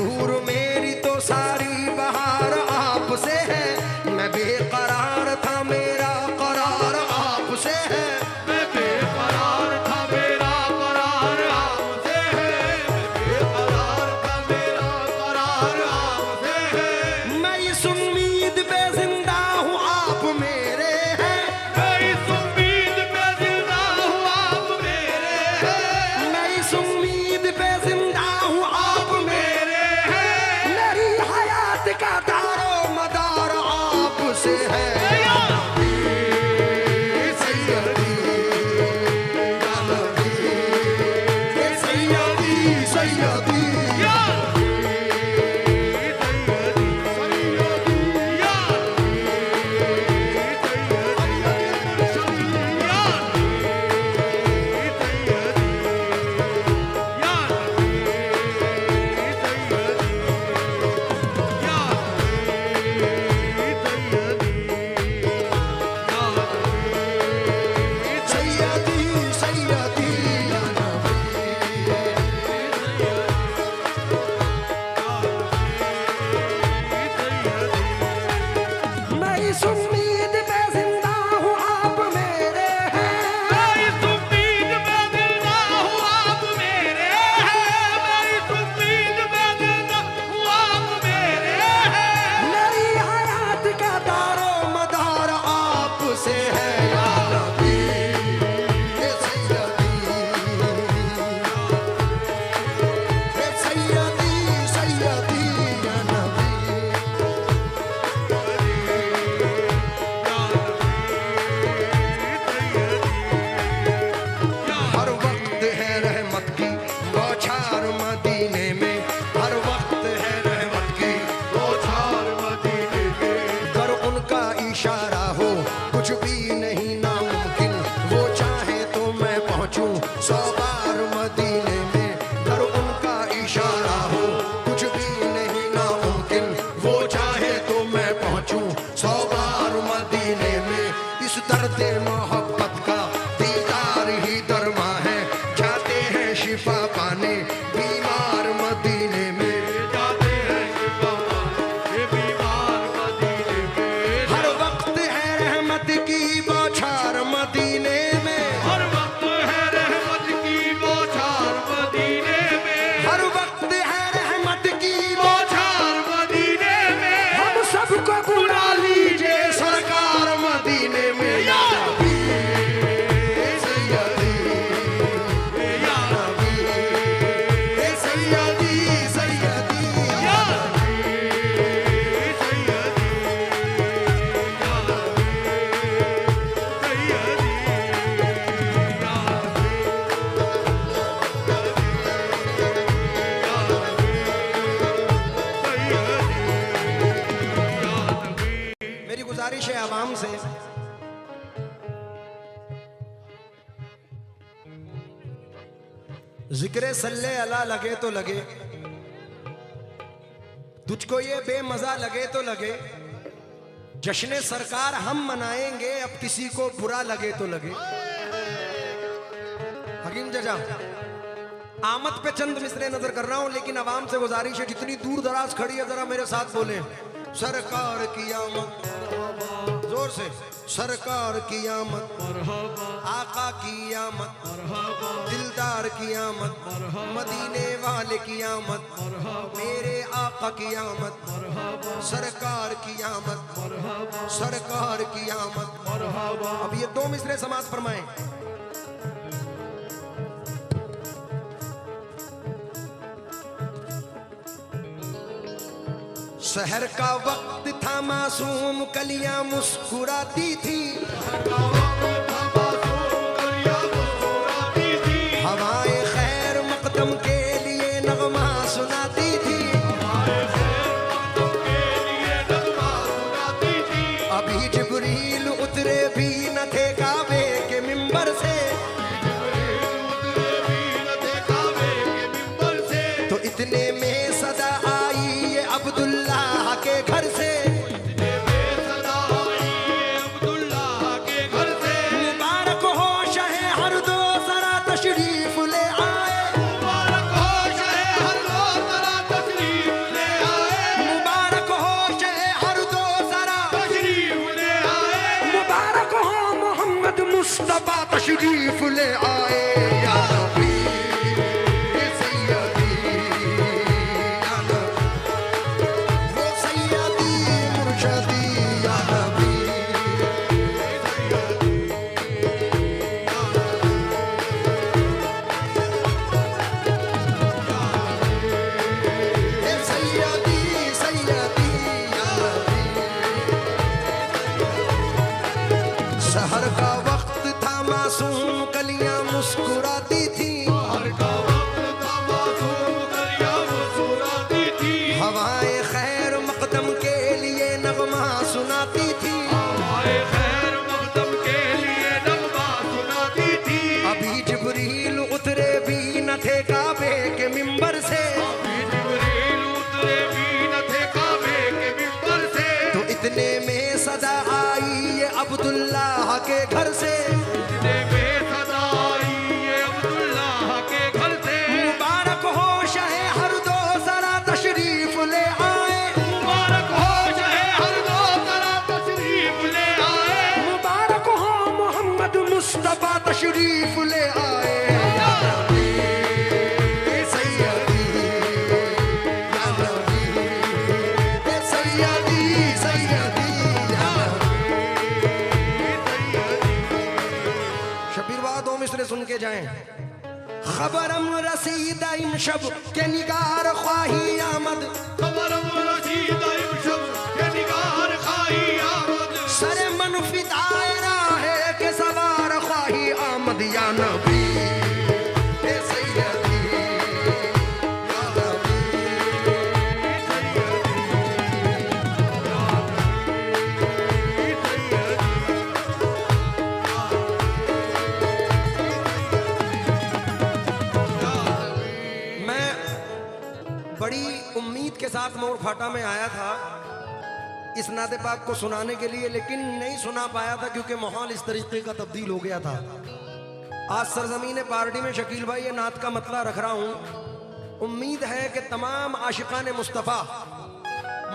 हजूर मेरी तो सारी बहार आपसे है, मैं बेकरार था मेरा करार आपसे है, मैं बेकरार था मेरा करार आपसे है, मैं बेकरार था मेरा करार आपसे है। मैं इस उम्मीद पे जिंदा हूँ आप मेरे हैं, मैं इस उम्मीद पे जिंदा हूँ आप मेरे हैं, मैं इस उम्मीद पे जिंदा हूँ आप मेरे हैं, मेरी हयात का दारो मदार आपसे है। गुजारिश है आवाम से, जिक्र सल्ले अला लगे तो लगे, तुझको ये बेमजा लगे तो लगे, जश्न सरकार हम मनाएंगे अब किसी को बुरा लगे तो लगे। हकीम जजा आमद पे चंद मिसरे नजर कर रहा हूं, लेकिन आवाम से गुजारिश है जितनी दूर दराज खड़ी है जरा मेरे साथ बोले, सरकार की आमद, जोर से, सरकार की आमद, आका की आमद, दिलदार की आमद, मदीने वाले की आमद, मेरे आका की आमद, सरकार की आमद, सरकार की आमद। अब ये दो मिसरे समाज फरमाएं। शहर का वक्त था मासूम कलियां मुस्कुराती थी, हवाएं खैर मकदम के लिए नगमा सुनाती थी, अभी जिब्रील उतरे भी न थे काबे के मिंबर से, तो इतने में सदा आई ये अब्दुल्ला के घर से, तशरीफ ले आए या नबी सैयदी या नबी सैयदी सैयदी या शबीर वाह दो मिसरे सुन के जाएं। खबरम रसीदा इन शब के निगार ख्वाही आमद, खबरम रसीदा इन शब के निगार ख्वाही आमद, सरे मन फिदायरा है के सवार ख्वाही आमद या नबी ए सैयदी या नबी मैं बड़ी उम्मीद के साथ मोर फाटा में आया था इस नाते पाक को सुनाने के लिए, लेकिन नहीं सुना पाया था क्योंकि माहौल इस तरीके का तब्दील हो गया था। आज सरजमीन पार्टी में शकील भाई ये नात का मतला रख रहा हूं। उम्मीद है कि तमाम आशिकान मुस्तफ़ा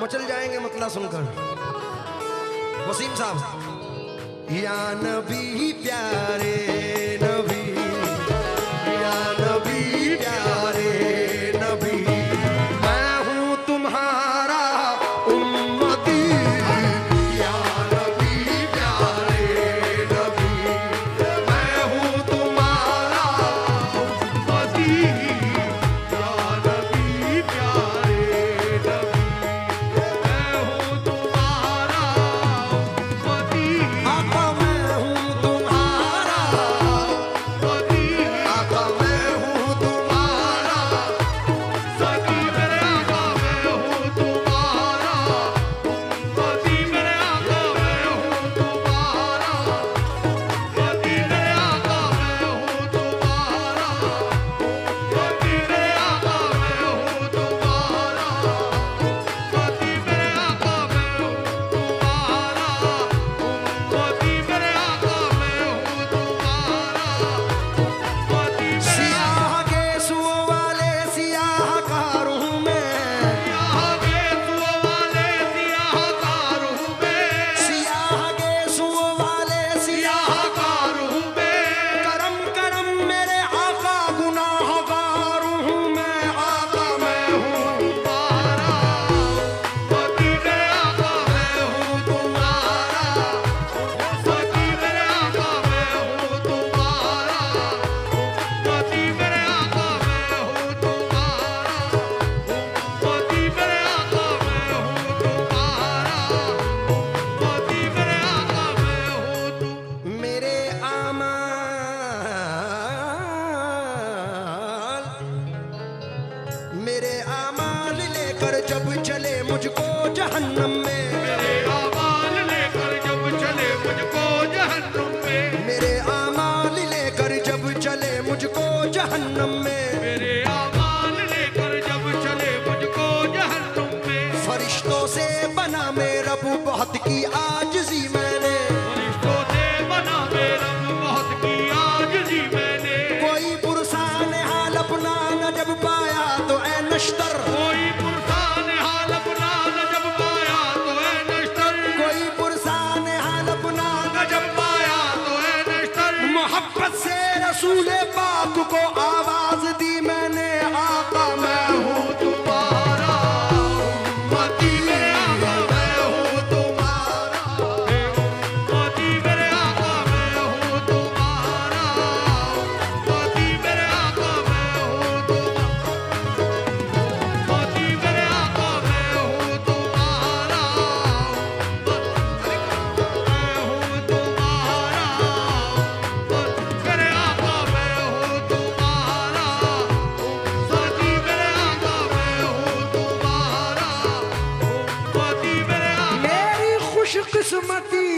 मचल जाएंगे मतला सुनकर। वसीम साहब, या नबी प्यारे नबी, या नबी प्यारे नबी, मैं हूं तुम्हारा उम्मती, या नबी प्यारे नबी, मैं हूं तुम्हारा उम्मती, या नबी प्यारे नबी, मैं हूं तुम्हारा उम्मती, आका मैं हूं तुम्हारा उम्मती, आका मैं हूं तुम्हारा सदी मेरे आका मैं हूं तुम्हारा उम्मती, मेरे आका मैं हूं तुम्हारा उम्मती, मेरे आका मैं हूं तुम्हारा उम्मती, मेरे आका मैं हूं तुम्हारा उम्मती, मेरे आका मैं हूं तुम्हारा उम्मती, मेरे आका मैं हूं तुम्हारा उम्मती, सियाह गेसुओं वाले सियाहकार हूं मैं, सियाह गेसुओं वाले सियाहकार हूं मैं, सियाह गेसुओं वाले सियाहकार सियाहकार हूं मैं, करम करम मेरे आका गुनाहगार हूं मैं, आका मैं हूं तुम्हारा उम्मती, मेरे आका मैं हूं तुम्हारा उम्मती, मेरे आका मैं हूं तुम्हारा उम्मती, मेरे आका मैं हूं तुम्हारा उम्मती, मेरे आका मैं हूं तुम्हारा उम्मती, मेरे आका मैं हूं तुम मेरे आमाल लेकर जब चले मुझको जहन्नम में, मेरे आमाल लेकर जब चले मुझको जहन्नुम में, मेरे आमाल लेकर जब चले मुझको जहन्नम में, मेरे आमाल लेकर जब चले मुझको जहन्नुम में, फरिश्तों से बना मेरा रब बहुत की आजिज़ी मैंने, फरिश्तों से बना मेरा बहुत की आजिज़ी मैंने, कोई पुरसान हाल अपना न जब पाया तो ऐ नश्तर, कोई पुरसान हाल अपना न जब पाया तो ऐ नश्तर, कोई पुरसान हाल अपना न जब पाया तो ऐ नश्तर, मोहब्बत से रसूल पाक को आवाज दी मैंने, आका मैं हूँ तुम्हारा उम्मती, मेरे आका मैं हूँ तुम्हारा उम्मती, मेरे आका मैं हूँ तुम्हारा उम्मती, मेरे आका मैं हूँ उम्मती, मेरे आका मैं हूँ तुम्हारा उम्मती, मैं हूँ तुम्हारा उम्मती, मेरे आका मैं हूँ तुम्हारा उम्मती, मेरे आका मैं हूँ तुम्हारा उम्मती, मेरे आका मेरी खुशकिस्मती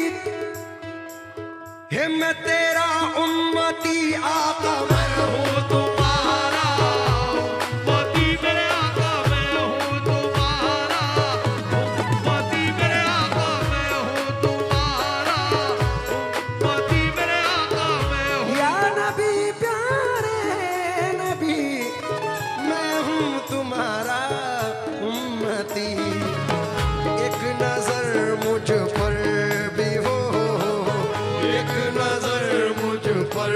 है मैं तेरा उम्मती, आका मैं हूँ तुम्हारा उम्मती, मेरे आका मैं हूँ तुम्हारा उम्मती, मेरे आका मैं हूँ तुम्हारा उम्मती, मेरे आका मैं हूँ या नबी प्यारे नबी, मैं हूँ तुम्हारा उम्मती, एक नजर मुझ पर भी हो, एक नजर मुझ पर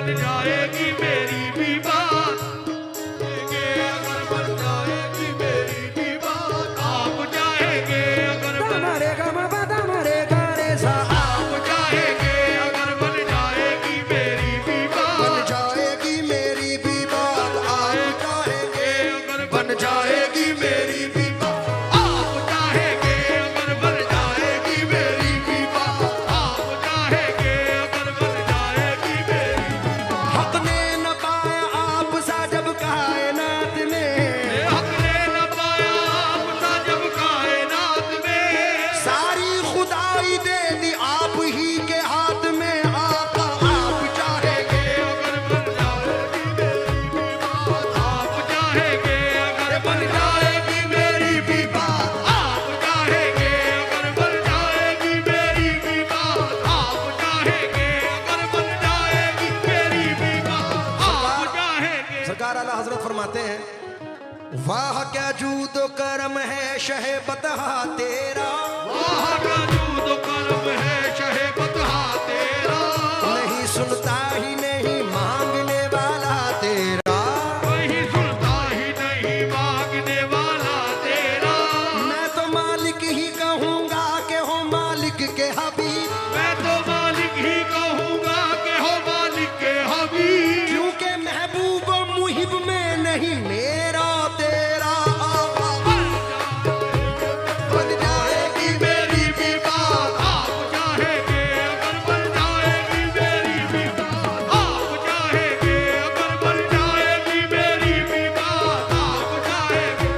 बन जाएगी मेरी भी बात, अगर बन जाएगी मेरी भी बात, आप चाहेंगे अगर बन आप चाहेंगे अगर बन जाएगी मेरी भी बात, बन जाएगी मेरी भी बात, आप चाहेंगे अगर बन जाएगी मेरी भी बात, आप चाहेंगे अगर बन जाएगी मेरी भी बात, आप चाहेंगे अगर बन जाएगी मेरी भी बात। हक ने न पाया आप सा जब कायनात में, हक ने न पाया आपसा जब कायनात में, सारी खुदाई दे दी आप ही के हाथ में, आका आप चाहेंगे अगर बन जाएगी मेरी भी बात, आप चाहेंगे अगर बन जाएगी मेरी भी बात, आप चाहेंगे अगर बन जाएगी मेरी भी बात, आप चाहेंगे अगर बन जाएगी मेरी भी बात, आप चाहेंगे। सरकार आला हजरत फरमाते हैं, वाह क्या जूदो करम है शहे बतहा तेरा, वाह का जूद करम है शहे बतहा तेरा, नहीं सुनता ही नहीं मांगने वाला तेरा, कहीं सुनता ही नहीं मांगने वाला तेरा, मैं तो मालिक ही कहूंगा कि हो मालिक के हबीब, मैं तो मालिक ही कहूंगा कि हो मालिक के हबीब, क्योंकि महबूब मुहिब में नहीं मेरा तेरा, आका बन जाएगी मेरी भी बात, आप चाहेंगे अगर बन जाएगी मेरी भी बात, आप चाहेंगे अगर बन जाएगी मेरी भी बात, आप चाहेंगे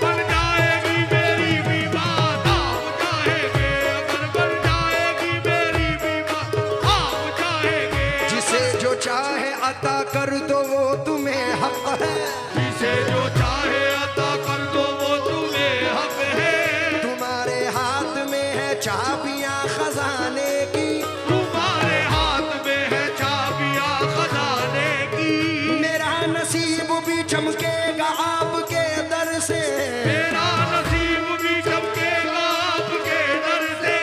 बन जाएगी मेरी भी बात, आप चाहेंगे अगर बन जाएगी मेरी भी बात, आप चाहेंगे जिसे जो चाहे अता कर दो वो तुम्हें हक है, जिसे जो चाहे अता कर दो वो तुम्हें हक है, तुम्हारे हाथ में है चाबियां खजाने की, तुम्हारे हाथ में है चाबियां खजाने की, मेरा नसीब भी चमकेगा आपके दर से, मेरा नसीब भी चमकेगा आपके दर से,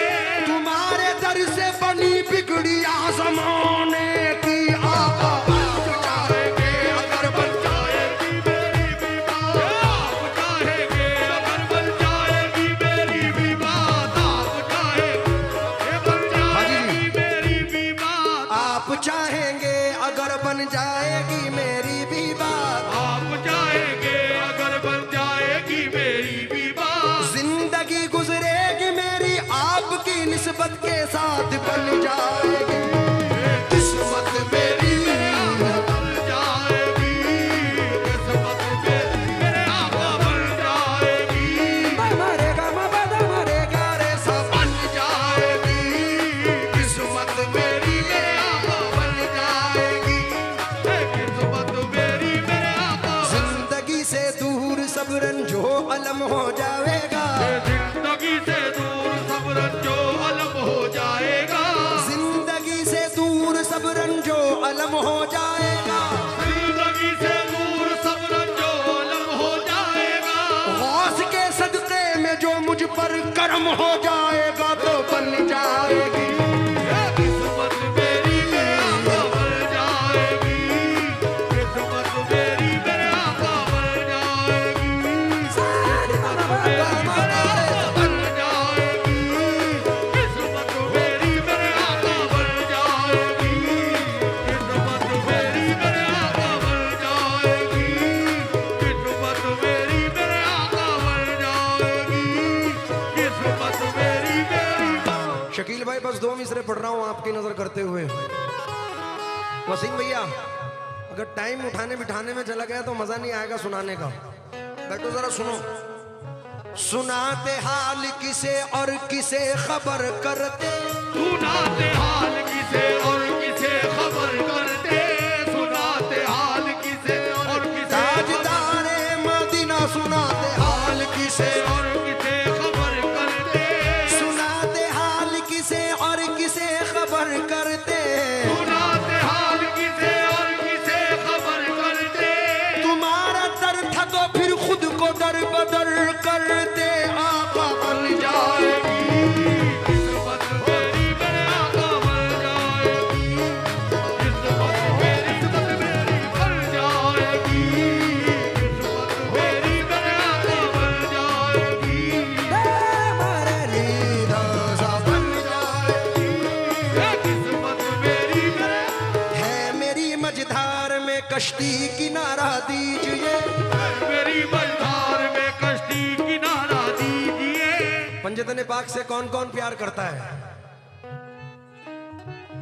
तुम्हारे दर से बनी बिगड़ी आजमाने की, आका आप चाहेंगे अगर बन जाएगी मेरी भी बात, आप चाहेंगे अगर बन जाएगी मेरी भी बात, आप चाहेंगे बन जाएगी मेरी भी बात, आप चाहेंगे अगर बन जाएगी मेरी भी बात, आप चाहेंगे अगर बन जाएगी मेरी भी बात, जिंदगी गुजरेगी मेरी आपकी निस्बत के साथ बन जाएगी किस्मत मेरी, बन जाएगी किस्मत मेरे आका बन जाएगी, मरेगा मरेगा रे सब बन जाएगी किस्मत मेरी मेरे आका बन जाएगी, किस्मत मेरी मेरे आका जिंदगी से दूर सब रंजो अलम हो जाएगा, जिंदगी से दूर सब रंजो अलम हो जाएगा, जिंदगी से दूर सब रंजो अलम हो जाएगा, जिंदगी से दूर सब रंजो अलम हो जाएगा, गौस के सदके में जो मुझ पर कर्म हो जाएगा तो बन जाएगी किस्मत मेरी मेरे आका बन जाएगी, किस्मत मेरी मेरे आका बन जाएगी, किस्मत मेरी मेरे आका बन जाएगी, किस्मत मेरी मेरे आका बन जाएगी, किस्मत मेरी मेरे आका बन जाएगी, किस्मत मेरी मेरे आका बन जाएगी, किस्मत मेरी मेरी शकील भाई बस 2 मिसरे पढ़ रहा हूँ आपकी नजर करते हुए, वसीम भैया अगर टाइम उठाने बिठाने में चला गया तो मजा नहीं आएगा सुनाने का, बैठो जरा सुनो, सुनाते हाल किसे और किसे खबर करते, सुनाते हाल किसे और किसे खबर करते, सुनाते हाल किसे और किसे ताजदारे मदीना सुनाते हाल किसे, और किसे खबर करते, सुनाते हाल किसे और किसे खबर करते, सुनाते हाल किसे और किसे खबर करते, तुम्हारा दर था तो फिर खुद को दर बदर करते, आका बन जाएगी किस्मत मेरी मेरे आका बन जाएगी, कश्ती किनारा दीजिए, मेरी मझधार में कश्ती किनारा दीजिए। पंजतने पाक से कौन कौन प्यार करता है?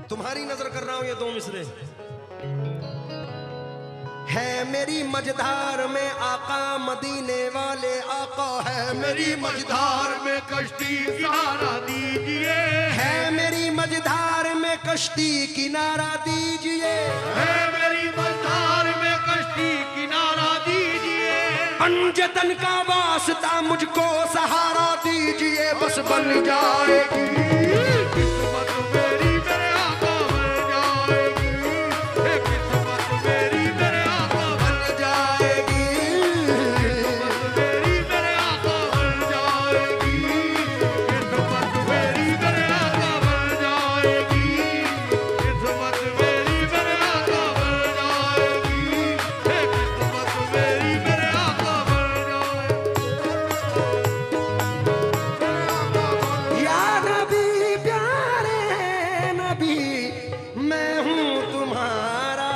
तुम्हारी नजर कर रहा हूं ये दो मिसरे। है मेरी मझधार में आका मदीने वाले आका, है मेरी मझधार में कश्ती किनारा दीजिए, है मेरी मझधार में कश्ती किनारा दीजिए, है मेरी मझधार में कश्ती किनारा दीजिए। पंजतन का वास्ता मुझको सहारा दीजिए, बस बन जाएगी किस्मत मेरी मेरे आका बन जाएगी, हे किस्मत मेरी मेरे आका बन जाएगी, किस्मत मेरी मेरे आका बन जाएगी, किस्मत मेरी मेरे आका बन जाएगी, किस्मत मेरी मेरे आका बन जाएगी, हे किस्मत मेरी मेरे आका बन जाएगी। या नबी प्यारे नबी, मैं हूँ तुम्हारा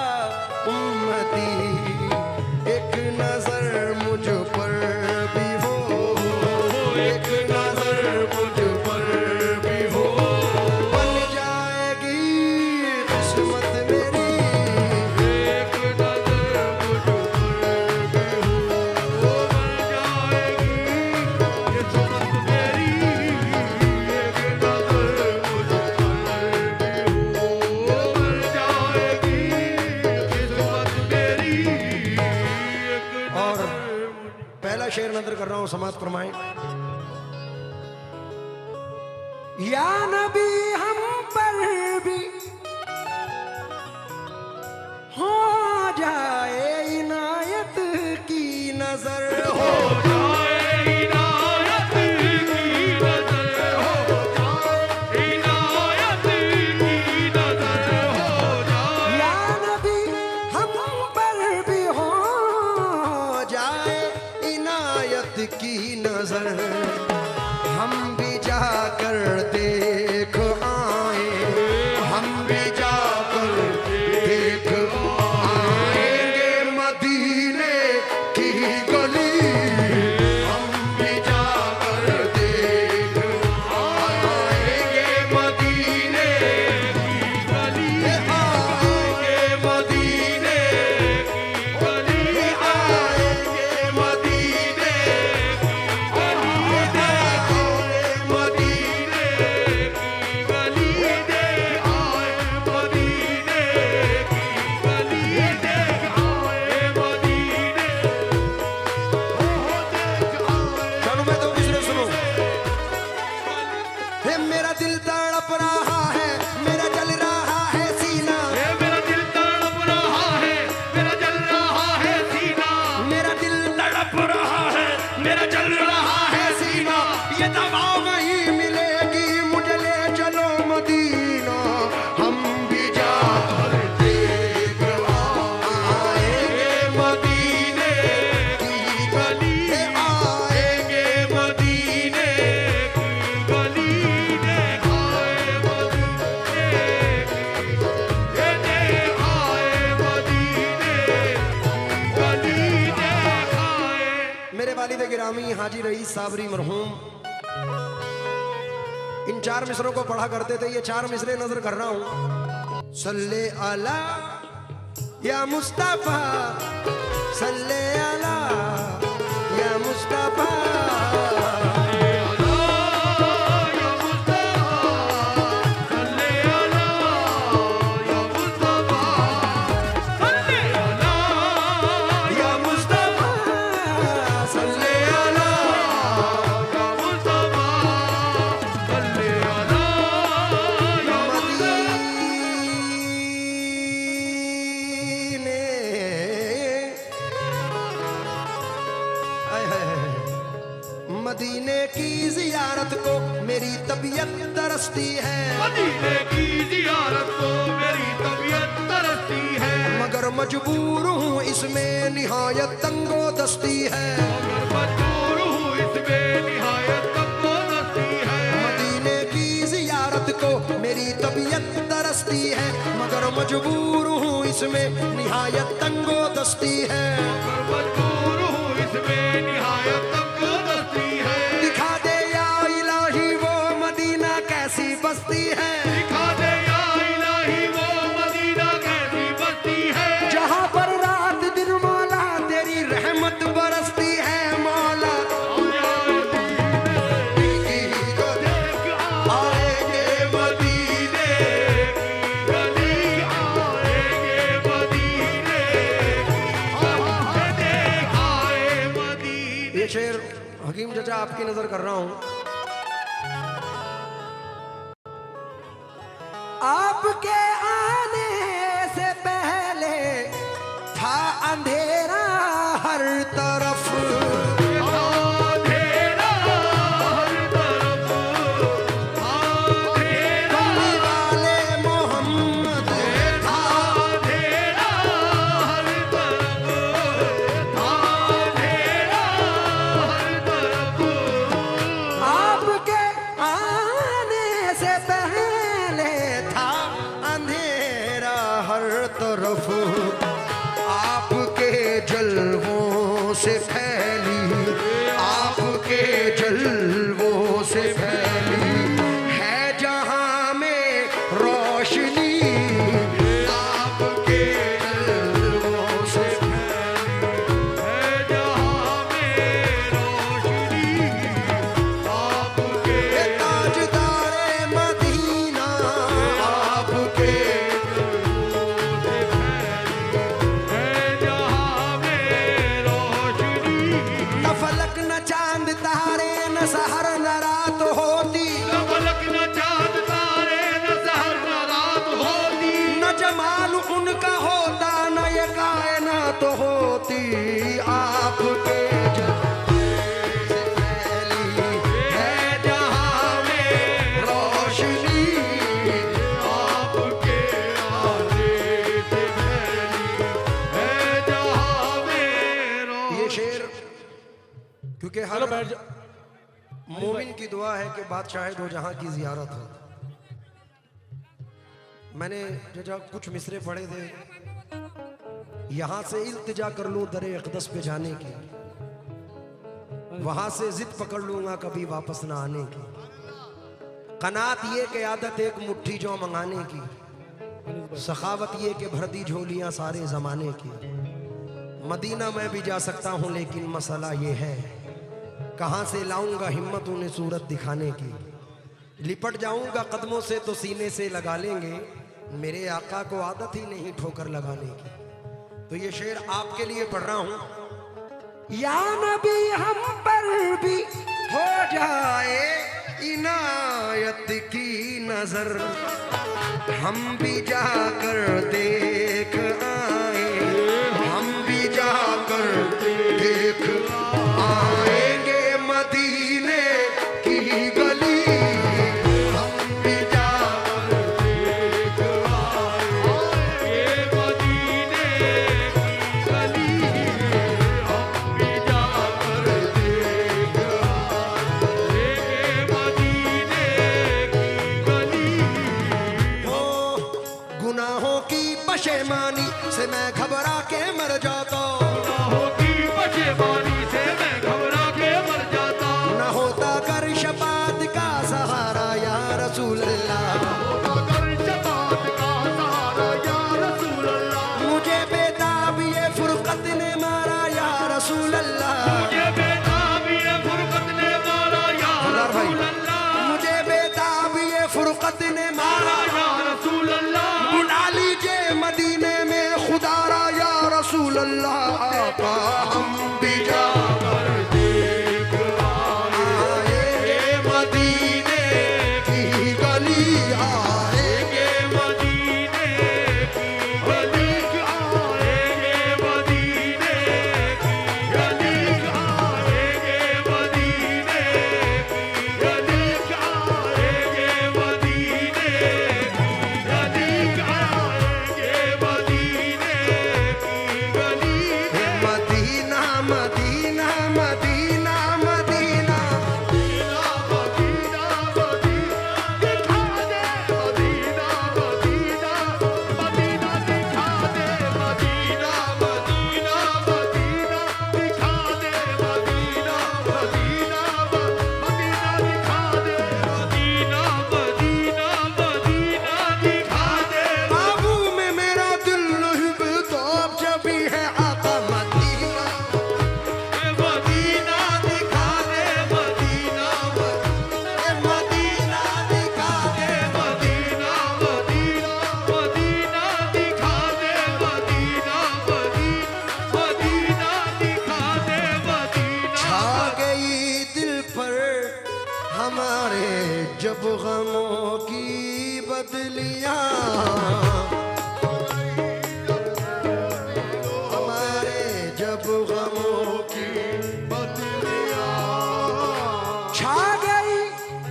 उम्मती, एक नजर मुझ पर भी हो, एक नजर मुझ पर भी हो, बन जाएगी किस्मत मेरी, एक नजर मुझ पर भी हो, बन जाएगी किस्मत मेरी, एक नजर मुझ पर भी हो, बन जाएगी किस्मत मेरी, एक और नजर पहला शेर नजर कर रहा हूं, समाप्त फरमाएं। या नबी हम पर भी हो जाए इनायत की नजर, हो जाए इनायत की नजर, हो जाए इनायत की नजर, हो जाए या नबी हम पर भी हो जाए इनायत की नजर, हम भी जाकर देख आए, हम भी जाकर देख आएंगे मदीने की गली, हम भी जाकर देख आएंगे मदीने की गली, आएंगे मदीने गली आएंगे मदीने गली दे आए मदीने की गली दे आए मदीने, ओ देख आए चलो मैं तो दूसरे सुनो। हे मेरा दिल तड़प रहा है, मेरा जल रहा है सीना, ये मेरा दिल तड़प रहा है, मेरा जल रहा है सीना, मेरा दिल तड़प रहा है, मेरा जल रहा है सीना, ये दवा नहीं मिलेगी मुझे ले चलो मदीना, हम भी जाकर देख आएंगे मदीने की गली, आएंगे मदीने की गली दे आए मदीने की, ये दे आए मदीने की गली दे आए। मेरे वालिद गिरामी हाजी रईस साबरी मरहूम इन चार मिसरों को पढ़ा करते थे। ये चार मिसरे नजर कर रहा हूं। सल्ले अला या मुस्तफा, सल्ले अला या मुस्तफा, या मुस्तफा सल्ले अला, मदीने आय हाय हाय। मदीने की जियारत को मेरी तबीयत तरसती है, मदीने की जियारत को मेरी तबीयत तरसती है, मगर मजबूर हूँ इसमें निहायत तंगो दस्ती है, मगर मजबूर हूँ इसमें निहायत तंगो दस्ती है। मदीने की जियारत जियारत को मेरी तबीयत तरसती है, मगर मजबूर हूँ इसमें निहायत तंगो दस्ती है। मजबूर हूँ इसमें निहायत तंगदस्ती है। दिखा दे या इलाही वो मदीना कैसी बस्ती है, दिखा दे या इलाही वो मदीना कैसी बस्ती है। जहाँ पर रात दिन मौला तेरी रहमत बरसती है। मौला आएंगे मदीने गली आएंगे मदीने आए मदीने। ये शेर हकीम चाचा आपकी नजर कर रहा हूं। आपके आने से पहले था अंधेरा हर तरफ, अंधेरा हर तरफ, अंधेरा कमली वाले मोहम्मद था। अंधेरा हर तरफ, अंधेरा हर तरफ। आपके आने से पहले था अंधेरा हर तरफ, आपके जलवों से फैली, आपके जलवों से फैली है जहां में रोशनी, आपके जलवों से है जहाँ में रोशनी, आपके ताजदारे मदीना, आपके है जहाँ में रोशनी। न फलक न चांद तारे न सहर न रात होती, न फलक न चाँद तारे न सहर न रात होती, न जमाल उनका होता न ये कायनात होती। आपके जलवे से फैली है जहां में रोशनी, आपके आने से फैली है जहाँ में ये शेर क्योंकि हर मोमिन की दुआ है कि बादशाह दो जहां की जियारत हो। मैंने जो कुछ मिसरे पढ़े थे, यहां से इल्तिजा कर लूं दरे अक़दस पे जाने की, वहां से जिद पकड़ लूंगा कभी वापस ना आने की। कनात ये कि आदत एक मुट्ठी जो मंगाने की, सखावत ये कि भर दी झोलियां सारे जमाने की। मदीना में भी जा सकता हूं लेकिन मसला ये है, कहां से लाऊंगा हिम्मत उन्हें सूरत दिखाने की। लिपट जाऊंगा कदमों से तो सीने से लगा लेंगे, मेरे आका को आदत ही नहीं ठोकर लगाने की। तो ये शेर आपके लिए पढ़ रहा हूं। या नबी हम पर भी हो जाए इनायत की नजर, हम भी जाकर देख आए, हम भी जाकर देख आएंगे मदीने की गली, हम भी जाकर देख ये मदीने की गली, हम भी जाकर देख आए। ये मदीने की गली, हो। गुनाहों की पशेमानी से मैं घबरा के मर जाता, गुनाहों की पशेमानी से मैं घबरा के मर जाता। न होता कर शफात का सहारा या रसूल अल्लाह, कर शफाअत का सहारा या रसूल अल्लाह। मुझे बेताब ये फुरकत ने मारा या रसूल अल्लाह, मुझे बेताब ये फुरकत ने मारा या रसूल अल्लाह। मुझे बेताब ये फुरकत ने मारा, या रसूल अल्लाह। बुला लीजिए मदीने में खुदारा या रसूल अल्लाह। आका हम भी जाकर देख आएंगे मदीने की गली, जब गमों की बदलियां हमारे, जब गमों की बदलियां छा गई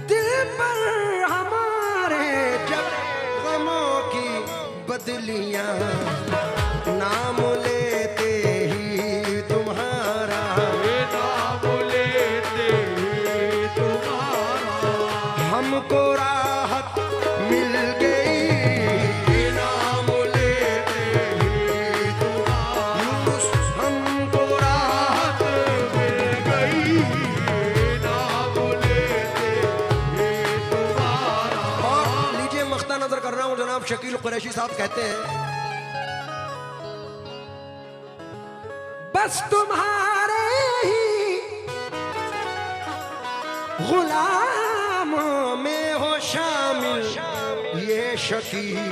दिल पर हमारे, जब गमों की बदलियां नाम लेते ही तुम्हारा, नाम लेते ही तुम्हारा हमको राहत मिल गई। नाम लेते ही तुम्हारा यूनुस, हमको राहत मिल गई। नाम लेते ही तुम्हारा। और लीजिए मख्ता नजर कर रहा हूं, जनाब शकील कुरैशी साहब कहते हैं, बस तुम्हारे ही गुलामों में हो शामिल ये शकील